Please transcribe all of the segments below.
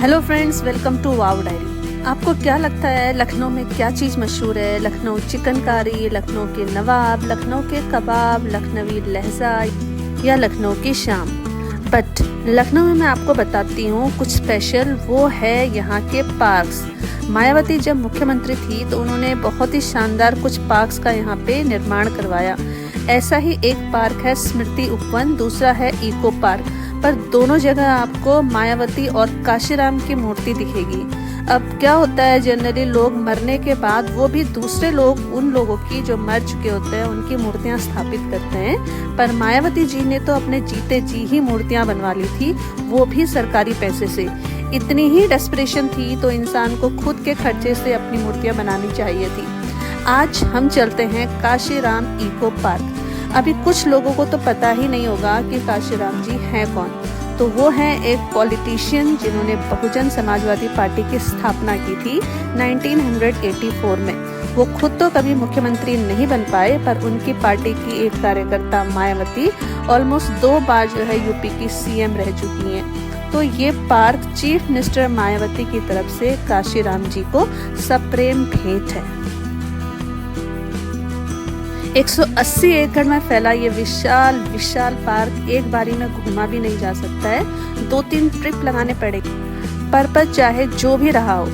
Hello friends, welcome to wow diary. आपको क्या लगता है लखनऊ में क्या चीज़ मशहूर है? लखनऊ चिकनकारी, लखनऊ के नवाब, लखनऊ के कबाब, लखनवी लहजा या लखनऊ की शाम? बट लखनऊ में मैं आपको बताती हूँ कुछ स्पेशल, वो है यहाँ के पार्क्स। मायावती जब मुख्यमंत्री थी तो उन्होंने बहुत ही शानदार कुछ पार्क्स का यहाँ पे निर्माण करवाया। ऐसा ही एक पार्क है स्मृति उपवन, दूसरा है इको पार्क, पर दोनों जगह आपको मायावती और काशीराम की मूर्ति दिखेगी। अब क्या होता है, जनरली लोग मरने के बाद वो भी दूसरे लोग उन लोगों की जो मर चुके होते हैं उनकी मूर्तियां स्थापित करते हैं, पर मायावती जी ने तो अपने जीते जी ही मूर्तियां बनवा ली थी, वो भी सरकारी पैसे से। इतनी ही डेस्परेशन थी तो इंसान को खुद के खर्चे से अपनी मूर्तियां बनानी चाहिए थी। आज हम चलते हैं काशीराम इको पार्क। अभी कुछ लोगों को तो पता ही नहीं होगा कि काशीराम जी हैं कौन। तो वो हैं एक पॉलिटिशियन जिन्होंने बहुजन समाजवादी पार्टी की स्थापना की थी 1984 में। वो खुद तो कभी मुख्यमंत्री नहीं बन पाए, पर उनकी पार्टी की एक कार्यकर्ता मायावती ऑलमोस्ट 2 बार जो है यूपी की सीएम रह चुकी हैं। तो ये पार्क चीफ मिनिस्टर मायावती की तरफ से काशीराम जी को सप्रेम भेंट है। 180 एकड़ में फैला ये विशाल विशाल पार्क एक बारी में घूमा भी नहीं जा सकता है, 2-3 ट्रिप लगाने पड़ेंगे। पर्पस चाहे जो भी रहा हो,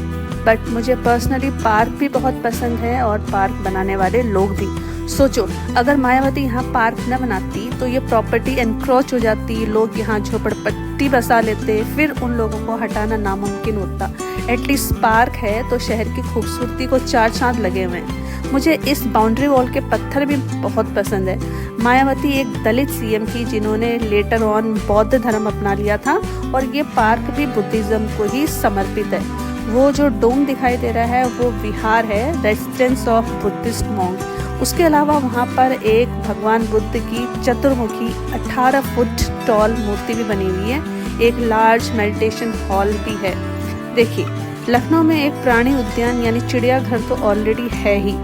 बट मुझे पर्सनली पार्क भी बहुत पसंद है और पार्क बनाने वाले लोग भी। सोचो, अगर मायावती यहाँ पार्क न बनाती तो ये प्रॉपर्टी एनक्रोच हो जाती, लोग यहाँ झोपड़पट्टी बसा लेते, फिर उन लोगों को हटाना नामुमकिन होता। एटलीस्ट पार्क है तो शहर की खूबसूरती को 4 चांद लगे हुए हैं। मुझे इस बाउंड्री वॉल के पत्थर भी बहुत पसंद है। मायावती एक दलित सीएम थी जिन्होंने लेटर ऑन बौद्ध धर्म अपना लिया था, और ये पार्क भी बुद्धिज्म को ही समर्पित है। वो जो डोम दिखाई दे रहा है वो विहार है, रेजिडेंस ऑफ बुद्धिस्ट मॉन्क। उसके अलावा वहाँ पर एक भगवान बुद्ध की चतुर्मुखी 18 फुट टॉल मूर्ति भी बनी हुई है। एक लार्ज मेडिटेशन हॉल भी है। देखिए, लखनऊ में एक प्राणी उद्यान यानी चिड़ियाघर तो ऑलरेडी है ही,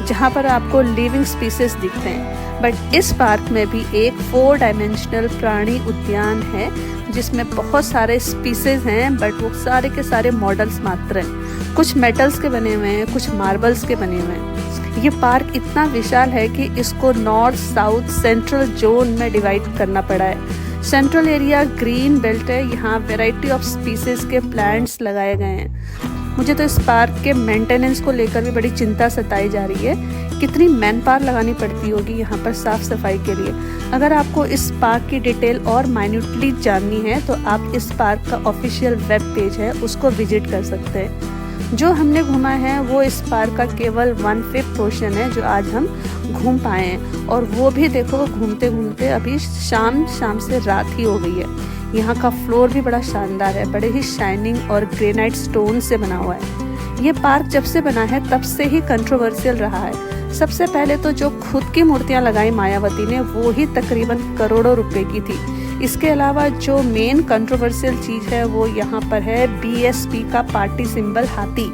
जहाँ पर आपको लिविंग स्पीसीज दिखते हैं, बट इस पार्क में भी एक 4 डायमेंशनल प्राणी उद्यान है जिसमें बहुत सारे स्पीसीज हैं, बट वो सारे के सारे मॉडल्स मात्र हैं। कुछ मेटल्स के बने हुए हैं, कुछ मार्बल्स के बने हुए हैं। ये पार्क इतना विशाल है कि इसको नॉर्थ साउथ सेंट्रल जोन में डिवाइड करना पड़ा है। सेंट्रल एरिया ग्रीन बेल्ट है, यहाँ वैरायटी ऑफ स्पीसीज के प्लांट्स लगाए गए हैं। मुझे तो इस पार्क के मेंटेनेंस को लेकर भी बड़ी चिंता सताई जा रही है। कितनी मैन पावर लगानी पड़ती होगी यहाँ पर साफ सफाई के लिए। अगर आपको इस पार्क की डिटेल और माइन्यूटली जाननी है तो आप इस पार्क का ऑफिशियल वेब पेज है, उसको विजिट कर सकते हैं। जो हमने घूमा है वो इस पार्क का केवल 1/5 पोर्शन है जो आज हम घूम पाए हैं, और वो भी देखो घूमते घूमते अभी शाम से रात ही हो गई है। यहाँ का फ्लोर भी बड़ा शानदार है, बड़े ही शाइनिंग और ग्रेनाइट स्टोन से बना हुआ है। ये पार्क जब से बना है तब से ही कंट्रोवर्शियल रहा है। सबसे पहले तो जो खुद की मूर्तियाँ लगाई मायावती ने वो ही तकरीबन करोड़ों रुपए की थी। इसके अलावा जो मेन कंट्रोवर्शियल चीज़ है वो यहाँ पर है बीएसपी का पार्टी सिंबल हाथी।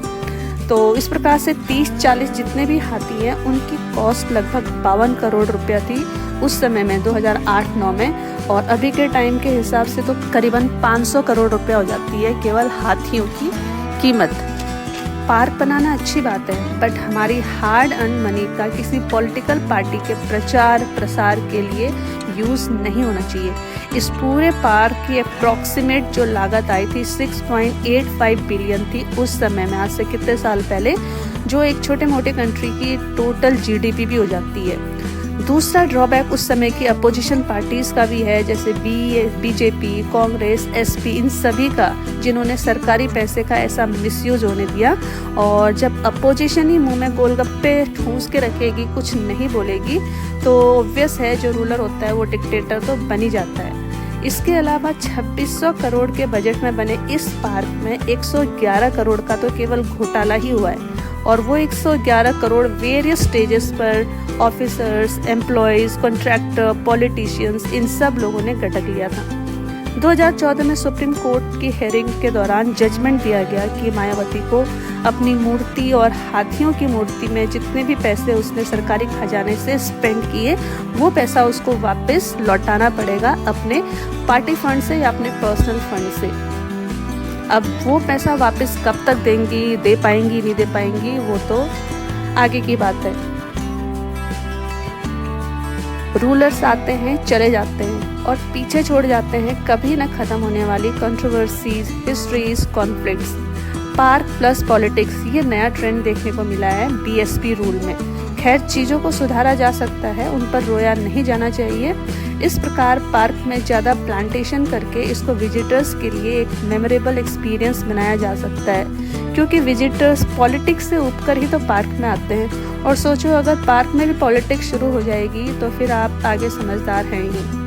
तो इस प्रकार से 30-40 जितने भी हाथी हैं उनकी कॉस्ट लगभग 52 करोड़ रुपया थी उस समय में, 2008-9 में, और अभी के टाइम के हिसाब से तो करीबन 500 करोड़ रुपया हो जाती है केवल हाथियों की कीमत। पार्क बनाना अच्छी बात है, बट हमारी हार्ड अर्न मनी का किसी पॉलिटिकल पार्टी के प्रचार प्रसार के लिए यूज़ नहीं होना चाहिए। इस पूरे पार्क की अप्रॉक्सीमेट जो लागत आई थी 6.85 बिलियन थी उस समय में, आज से कितने साल पहले, जो एक छोटे मोटे कंट्री की टोटल जीडीपी भी हो जाती है। दूसरा ड्रॉबैक उस समय की अपोजिशन पार्टीज़ का भी है, जैसे बीजेपी, कांग्रेस, एसपी, इन सभी का, जिन्होंने सरकारी पैसे का ऐसा मिसयूज होने दिया। और जब अपोजिशन ही मुंह में गोलगप्पे ठूंस के रखेगी, कुछ नहीं बोलेगी, तो ऑब्वियस है जो रूलर होता है वो डिक्टेटर तो बन ही जाता है। इसके अलावा 2600 करोड़ के बजट में बने इस पार्क में 111 करोड़ का तो केवल घोटाला ही हुआ है, और वो 111 करोड़ वेरियस स्टेजेस पर ऑफिसर्स, एम्प्लॉयज़, कॉन्ट्रैक्टर, पॉलिटिशियंस, इन सब लोगों ने गटक लिया था। 2014 में सुप्रीम कोर्ट की हेयरिंग के दौरान जजमेंट दिया गया कि मायावती को अपनी मूर्ति और हाथियों की मूर्ति में जितने भी पैसे उसने सरकारी खजाने से स्पेंड किए वो पैसा उसको वापस लौटाना पड़ेगा अपने पार्टी फंड से या अपने पर्सनल फंड से। अब वो पैसा वापस कब तक देंगी, दे पाएंगी नहीं दे पाएंगी, वो तो आगे की बात है। रूलर्स आते हैं, चले जाते हैं और पीछे छोड़ जाते हैं कभी न खत्म होने वाली controversies, histories, conflicts. Park plus politics, ये नया ट्रेंड देखने को मिला है बीएसपी रूल में। खैर, चीज़ों को सुधारा जा सकता है, उन पर रोया नहीं जाना चाहिए। इस प्रकार पार्क में ज़्यादा प्लांटेशन करके इसको विजिटर्स के लिए एक मेमोरेबल एक्सपीरियंस बनाया जा सकता है, क्योंकि विजिटर्स पॉलिटिक्स से उबकर ही तो पार्क में आते हैं। और सोचो, अगर पार्क में भी पॉलिटिक्स शुरू हो जाएगी तो फिर आप आगे समझदार हैं ही।